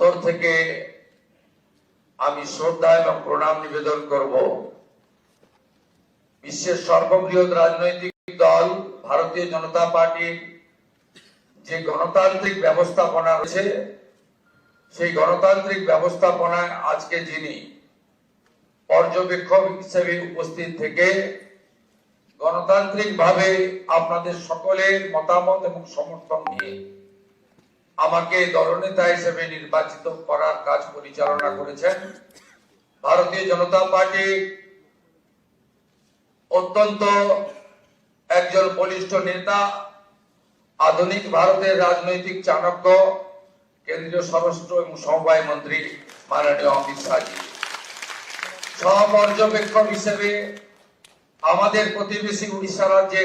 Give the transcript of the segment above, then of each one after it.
অন্তর থেকে আমি শ্রদ্ধা এবং প্রণাম নিবেদন করব বিশ্বের সর্ববৃহৎ রাজনৈতিক দল ভারতীয় জনতা পার্টির যে গণতান্ত্রিক ব্যবস্থাপনা রয়েছে, সেই গণতান্ত্রিক ব্যবস্থাপনায় আজকে যিনি পর্যবেক্ষক হিসেবে উপস্থিত থেকে গণতান্ত্রিকভাবে আপনাদের সকলের মতামত এবং সমর্থন নিয়ে আমাকে দলনেতা হিসেবে নির্বাচিত করার কাজ পরিচালনা করেছেন, ভারতীয় জনতা পার্টি অত্যন্ত একজন বলিষ্ঠ নেতা, আধুনিক ভারতের রাজনৈতিক চাণক্য, কেন্দ্রীয় স্বরাষ্ট্র এবং সমবায় মন্ত্রী মাননীয় অমিত শাহজি, সহপর্যবেক্ষক হিসেবে আমাদের প্রতিবেশী উড়িষ্যা রাজ্যে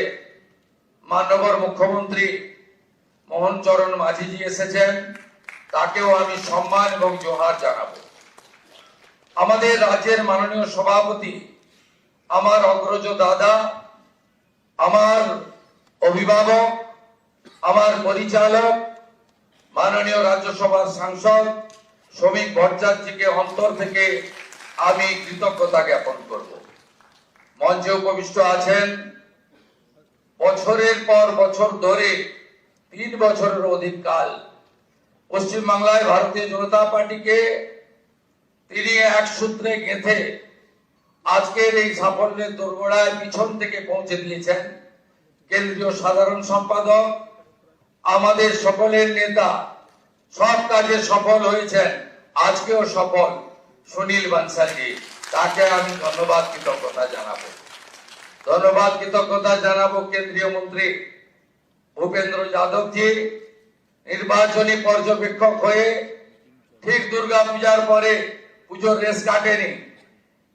মাননীয় মুখ্যমন্ত্রী মোহন চরণ মাঝিজি এসেছেন, তাকেও আমি সম্মান এবং জোহার জানাবো। আমাদের রাজ্যের মাননীয় সভাপতি, আমার অগ্রজ দাদা, আমার অভিভাবক, আমার পরিচালক মাননীয় রাজ্যসভার সাংসদ শ্রমিক ভট্টাচার্যকে অন্তর থেকে আমি কৃতজ্ঞতা জ্ঞাপন করব। মঞ্চে উপবিষ্ট আছেন বছরের পর বছর ধরে 3 বছরের অধিক কাল পশ্চিমবাংলায় ভারতীয় জনতা পার্টিকে তিনি এক সূত্রে গেঁথে আজকের এই সাফল্যের দোরগোড়ায় পিছন থেকে পৌঁছে দিয়েছেন কেন্দ্রীয় সাধারণ সম্পাদক, আমাদের সকলের নেতা, সব কাজে সফল হয়েছেন, আজকেও সফল সুনীল বানসালজি, তাকে আমি ধন্যবাদ কৃতজ্ঞতা জানাবো। কেন্দ্রীয় মন্ত্রী ভূপেন্দ্র যাদবজি নির্বাচনী পর্যবেক্ষক হয়ে ঠিক দুর্গা পূজার পরে পুজোর রেস কাটেনি,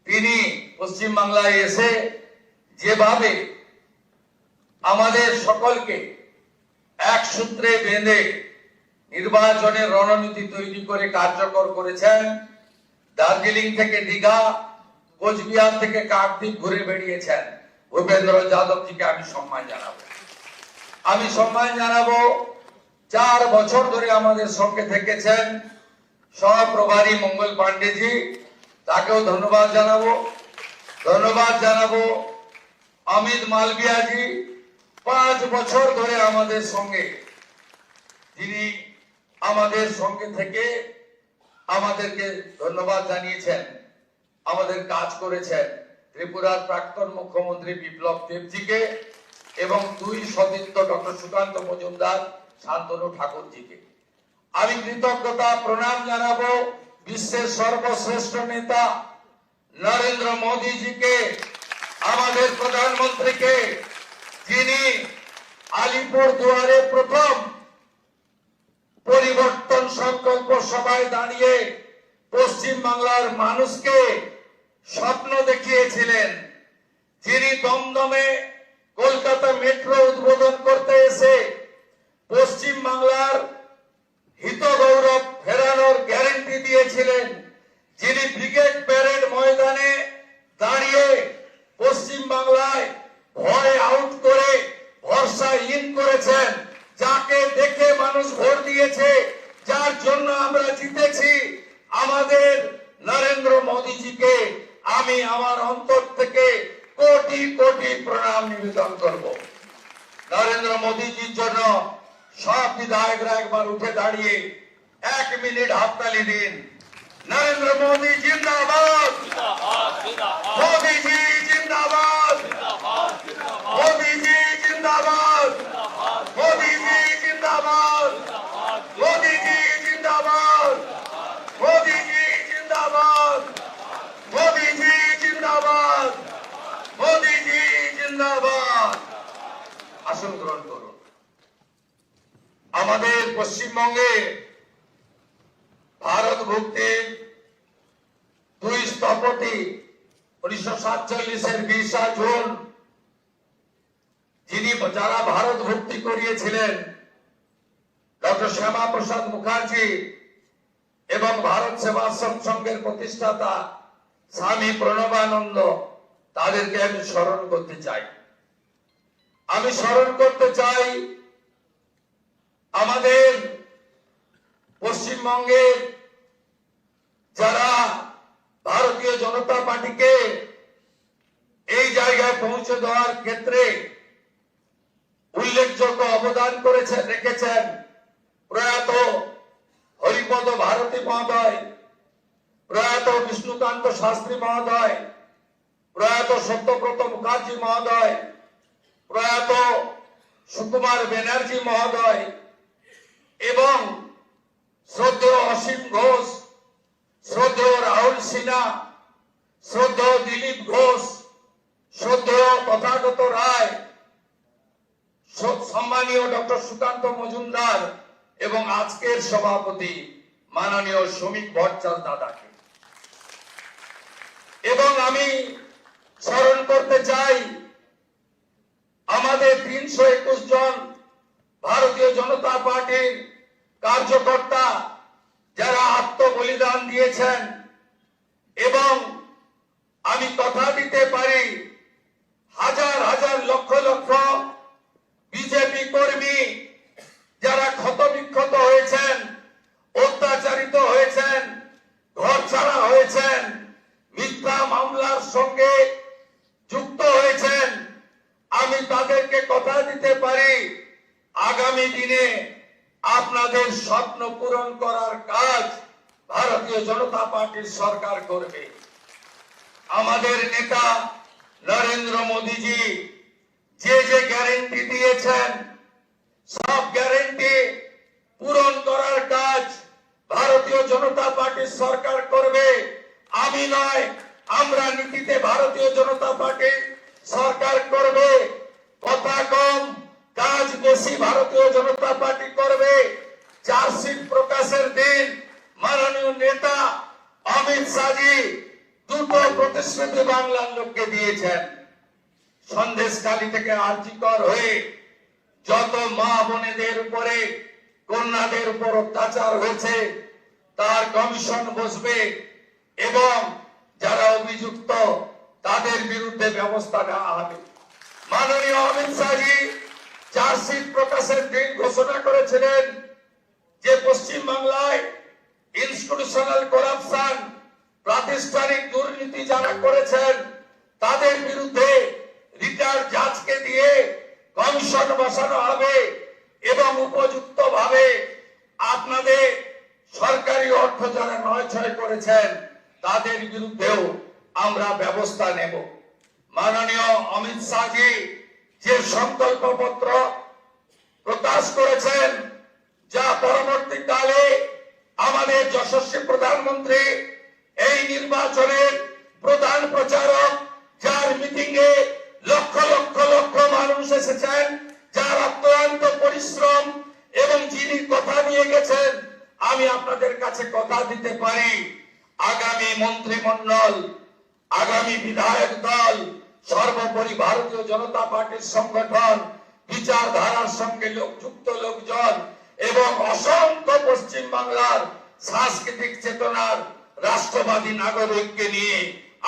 তিনি পশ্চিমবাংলায় এসে যেভাবে আমাদের সকলকে এক সূত্রে বেঁধে নির্বাচনের রণনীতি তৈরি করে কার্যকর করেছেন, দার্জিলিং থেকে দীঘা, কোচবিহার থেকে কাকদ্বীপ ঘুরে বেরিয়েছেন, ভূপেন্দ্র যাদবজিকে আমি সম্মান জানাবো। 4 বছর ধরে আমাদের সঙ্গে থেকেছেন সহপ্রভারী মঙ্গল পান্ডেজি, তাকেও ধন্যবাদ জানাবো। অমিত মালভিয়াজি 5 বছর ধরে আমাদের সঙ্গে, যিনি আমাদের সঙ্গে থেকে আমাদেরকে ধন্যবাদ জানিয়েছেন, আমাদের কাজ করেছেন, ত্রিপুরার প্রাক্তন মুখ্যমন্ত্রী বিপ্লব দেবজিকে এবং 2 সতীর্থ ডক্টর সুকান্ত মজুমদার, শান্তনু ঠাকুরজিকে আমি কৃতজ্ঞতা প্রণাম জানাবো। বিশ্বের সর্বশ্রেষ্ঠ নেতা নরেন্দ্র মোদীজিকে, আমাদের প্রধানমন্ত্রীকে, যিনি আলিপুর দুয়ারে প্রথম পরিবর্তন সংকল্প সভায় দাঁড়িয়ে পশ্চিম বাংলার মানুষকে স্বপ্ন দেখিয়েছিলেন, যিনি দমদমে কলকাতা মেট্রো উদ্বোধন করতে এসে পশ্চিম বাংলার হিত গৌরব ফেরানোর গ্যারান্টি দিয়েছিলেন, যিনি ব্রিগেড প্যারেড ময়দানে দাঁড়িয়ে পশ্চিম বাংলায় ভয় আউট করে ভরসা ইন করেছেন, যাকে দেখে মানুষ ভোট দিয়েছে, যার জন্য আমরা জিতেছি, আমাদের নরেন্দ্র মোদীজিকে আমি আমার অন্তর থেকে কোটি কোটি প্রণাম নিবেদন করব। নরেন্দ্র মোদীজির জন্য সব বিধায়করা একবার উঠে দাঁড়িয়ে 1 মিনিট হাততালি দিন। নরেন্দ্র মোদী জিন্দাবাদ, মোদীজি জিন্দাবাদ, মোদীজি জিন্দাবাদ, মোদীজি জিন্দাবাদ, মোদীজি জিন্দাবাদ, মোদীজি জিন্দাবাদ, মোদীজি জিন্দাবাদ, মোদীজি জিন্দাবাদ। আসন গ্রহণ করুন। আমাদের পশ্চিমবঙ্গে ভারত ভুক্তির 2 স্থপতি 1947-এর 20 জুন যারা ভারত ভর্তি করিয়েছিলেন, ডক্টর শ্যামা প্রসাদ মুখার্জি এবং ভারত সেবাশ্রম সংঘের প্রতিষ্ঠাতা স্বামী প্রণবানন্দ, তাদেরকে আমি স্মরণ করতে চাই। আমাদের পশ্চিমবঙ্গের যারা ভারতীয় জনতা পার্টিকে এই জায়গায় পৌঁছে দেওয়ার ক্ষেত্রে উল্লেখযোগ্য অবদান করেছেন রেখেছেন প্রয়াত হরিপদ ভারতী মহোদয়, প্রয়াত বিষ্ণুকান্ত শাস্ত্রী মহোদয়, প্রয়াত সত্যব্রত মুখার্জি মহোদয়, প্রয়াত সুকুমার ব্যানার্জি মহোদয় এবং শ্রদ্ধেয় অসীম ঘোষ, শ্রদ্ধেয় রাহুল সিনহা, শ্রদ্ধেয় দিলীপ ঘোষ, শ্রদ্ধেয় তথাগত রায়, সম্মানীয় ডক্টর সুকান্ত মজুমদার এবং আজকের সভাপতি মাননীয় শ্রমিক ভট্টাচার্য দাদাকে। এবং আমি স্মরণ করতে চাই আমাদের 321 জন ভারতীয় জনতা পার্টির কার্যকর্তা যারা আত্মবলিদান দিয়েছেন, এবং আমি কথা দিতে পারি হাজার হাজার লক্ষ লক্ষ বিজেপি কর্মী যারা ক্ষতবিক্ষত হয়েছেন, অত্যাচারিত হয়েছেন, ঘর ছাড়া হয়েছেন, মিথ্যা মামলার সঙ্গে যুক্ত হয়েছেন, আমি তাদেরকে কথা দিতে পারি আগামী দিনে আপনাদের স্বপ্ন পূরণ করার কাজ ভারতীয় জনতা পার্টির সরকার করবে। আমাদের নেতা নরেন্দ্র মোদীজি যে যে গ্যারেন্টি দিয়েছেন সব গ্যারেন্টি পূরণ করার কাজ ভারতীয় জনতা পার্টির সরকার করবে। আমি নয়, আমরা নীতিতে ভারতীয় জনতা পার্টির সরকার করবে। কথা কম কাজ বেশি ভারতীয় জনতা পার্টি করবে। চার্জশিট প্রকাশের দিন মাননীয় নেতা অমিত শাহজি দুটো প্রতিশ্রুতি বাংলার লোককে দিয়েছেন। সন্দেশখালী থেকে আর্জিকর হয়ে যত মা বোনেদের উপরে কন্যাদের উপর অত্যাচার হয়েছে তার কমিশন বসবে এবং যারা অভিযুক্ত তাদের বিরুদ্ধে ব্যবস্থা নেওয়া হবে। মাননীয় অমিত শাহজি চার্জশিট প্রকাশের দিন ঘোষণা করেছিলেন যে পশ্চিম বাংলায় ইনস্টিটিউশনাল করাপশন, প্রাতিষ্ঠানিক দুর্নীতি যারা করেছেন তাদের বিরুদ্ধে রিটায়ার্ড জাজকে দিয়ে কমিশন বসানো হবে এবং উপযুক্ত ভাবে আপনাদের সরকারি অর্থ যারা নয়ছয় করেছেন তাদের বিরুদ্ধেও আমরা ব্যবস্থা নেব। মাননীয় অমিত শাহজি যে সংকল্পপত্র প্রকাশ করেছেন যা পরবর্তীকালে আমাদের যশস্বী প্রধানমন্ত্রী এই নির্বাচনের প্রধান প্রচারক, যার মিটিং এ লক্ষ লক্ষ লক্ষ মানুষ এসেছেন, যার অক্লান্ত পরিশ্রম এবং যিনি কথা নিয়ে গেছেন, আমি আপনাদের কাছে কথা দিতে পারি আগামী মন্ত্রিমণ্ডল, আগামী বিধায়ক দল, সর্বোপরি ভারতীয় জনতা পার্টির সংগঠন, বিচারধারার সঙ্গে যুক্ত লোকজন এবং অসংখ্য পশ্চিম বাংলার সাংস্কৃতিক চেতনার রাষ্ট্রবাদী নাগরিককে নিয়ে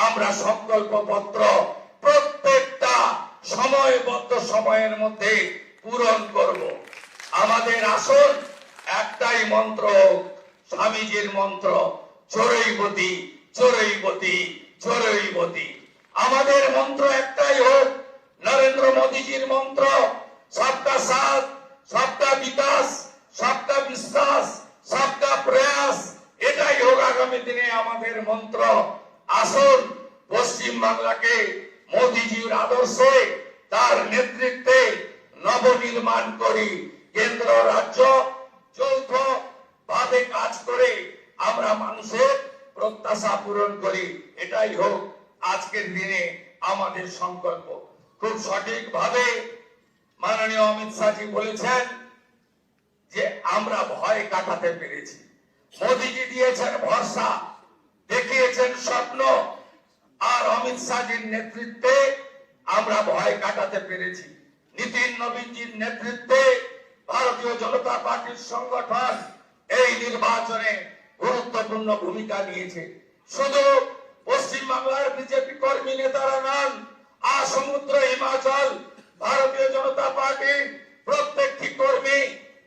আমরা সংকল্পপত্র প্রত্যেকটা সময়বদ্ধ সময়ের মধ্যে পূরণ করব। আমাদের আসল একটাই মন্ত্র, স্বামীজির মন্ত্র, চোরৈবতী চোরৈবতী চোরৈবতী। আমাদের মন্ত্র একটাই হোক নরেন্দ্র মোদীজির মন্ত্র, সবকা সাথ, সবকা বিকাশ, সবকা বিশ্বাস, সবকা প্রয়াস। এটাই হোক আগামী দিনে আমাদের মন্ত্র। আসুন পশ্চিম বাংলাকে মোদীজির আদর্শে তার নেতৃত্বে নবনির্মাণ করি। কেন্দ্র রাজ্য যৌথ ভাবে কাজ করে আমরা মানুষের প্রত্যাশা পূরণ করি। এটাই হোক আজকের দিনে আমাদের সংকল্প। খুব সঠিক ভাবে মাননীয় অমিত শাহজি বলেছেন যে আমরা ভয় কাটাতে পেরেছি। মোদীজি দিয়েছেন ভরসা, দেখিয়েছেন স্বপ্ন, আর অমিত শাহজির নেতৃত্বে আমরা ভয় কাটাতে পেরেছি। নীতিন নবীনজির নেতৃত্বে ভারতীয় জনতা পার্টির সংগঠন এই নির্বাচনে গুরুত্বপূর্ণ ভূমিকা নিয়েছে। শুধু পশ্চিম বাংলার বিজেপি কর্মী নেতারা নন, সমুদ্র হিমাচল ভারতীয় জনতা পার্টির প্রত্যেকটি কর্মী,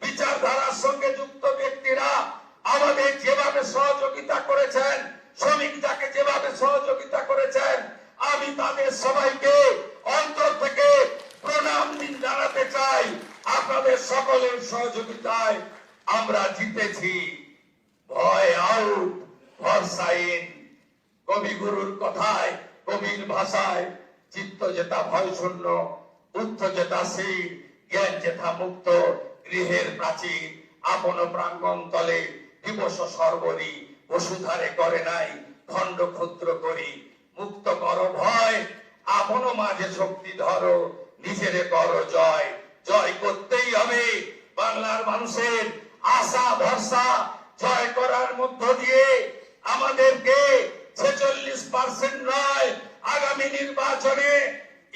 বিচারধারার সঙ্গে যুক্ত ব্যক্তিরা আমাদের যেভাবে সহযোগিতা করেছেন জিতেছি, ভয় আউট, ভরসা ইন। কবিগুরুর কথায়, কবির ভাষায়, চিত্ত যেটা ভয় শূন্য, বুদ্ধ যেটা স্থির, জ্ঞান যেথা মুক্ত, গৃহের প্রাচীর আপন প্রাঙ্গণ তলে দিবস সর্বরি, বসুধারে করে নাই খণ্ড ক্ষুদ্র করি। মুক্ত কর ভয়, আপন মাঝে শক্তি ধরো, নিজেরে কর জয়। জয় করতেই হবে বাংলার মানুষের আশা ভরসা জয় করার মধ্য দিয়ে আমাদেরকে 46% নয়, আগামী নির্বাচনে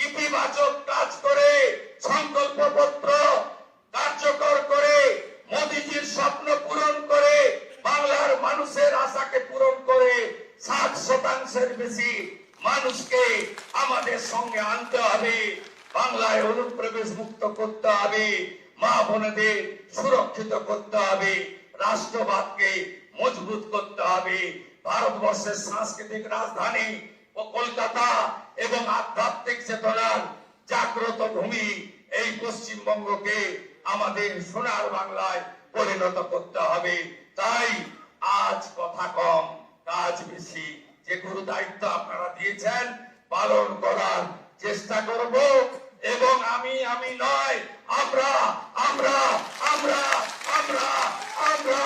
ইতিবাচক কাজ করে সংকল্পপত্র কার্যকর করে মোদিজির স্বপ্ন পূরণ করে বাংলার মানুষের আশাকে পূরণ করে 60% বেশি মানুষকে আমাদের সঙ্গে আনতে হবে। বাংলায় অনুপ্রবেশ মুক্ত করতে হবে, মা বোনেদের সুরক্ষিত করতে হবে, রাষ্ট্রবাদকে মজবুত করতে হবে। ভারতবর্ষের সাংস্কৃতিক রাজধানী ও কলকাতা এবং আধ্যাত্মিক চেতনার জাগ্রত ভূমি এই পশ্চিমবঙ্গকে আমাদের সোনার বাংলায় পরিণত করতে হবে। তাই আজ কথা কম, কাজ বেশি। যে গুরু দায়িত্ব আপনারা দিয়েছেন পালন করার চেষ্টা করব এবং আমি নয়, আমরা আমরা আমরা আমরা আমরা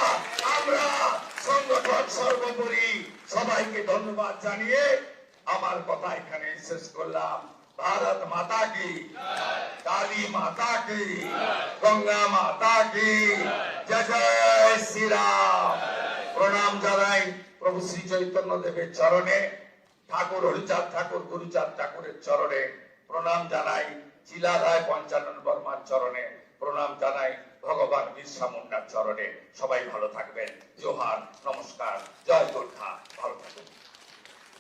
আমরা সংগঠন সর্বোপরি। সবাইকে ধন্যবাদ জানিয়ে আমার কথা এখানে শেষ করলাম। ভারত মাতা কি, কালী মাতা কি, গঙ্গা মাতা কি, জয় জয় শ্রীরাম। প্রণাম জানাই প্রভু শ্রী চৈতন্য দেবের চরণে, ঠাকুর হরিচাঁদ ঠাকুর গুরুচাঁদ ঠাকুরের চরণে প্রণাম জানাই, চিলারায় পঞ্চানন বর্মার চরণে প্রণাম জানাই, ভগবান বিরসা মুন্ডার চরণে। সবাই ভালো থাকবেন। জোহার, নমস্কার, জয় গোর্খা, ভালো থাকবেন।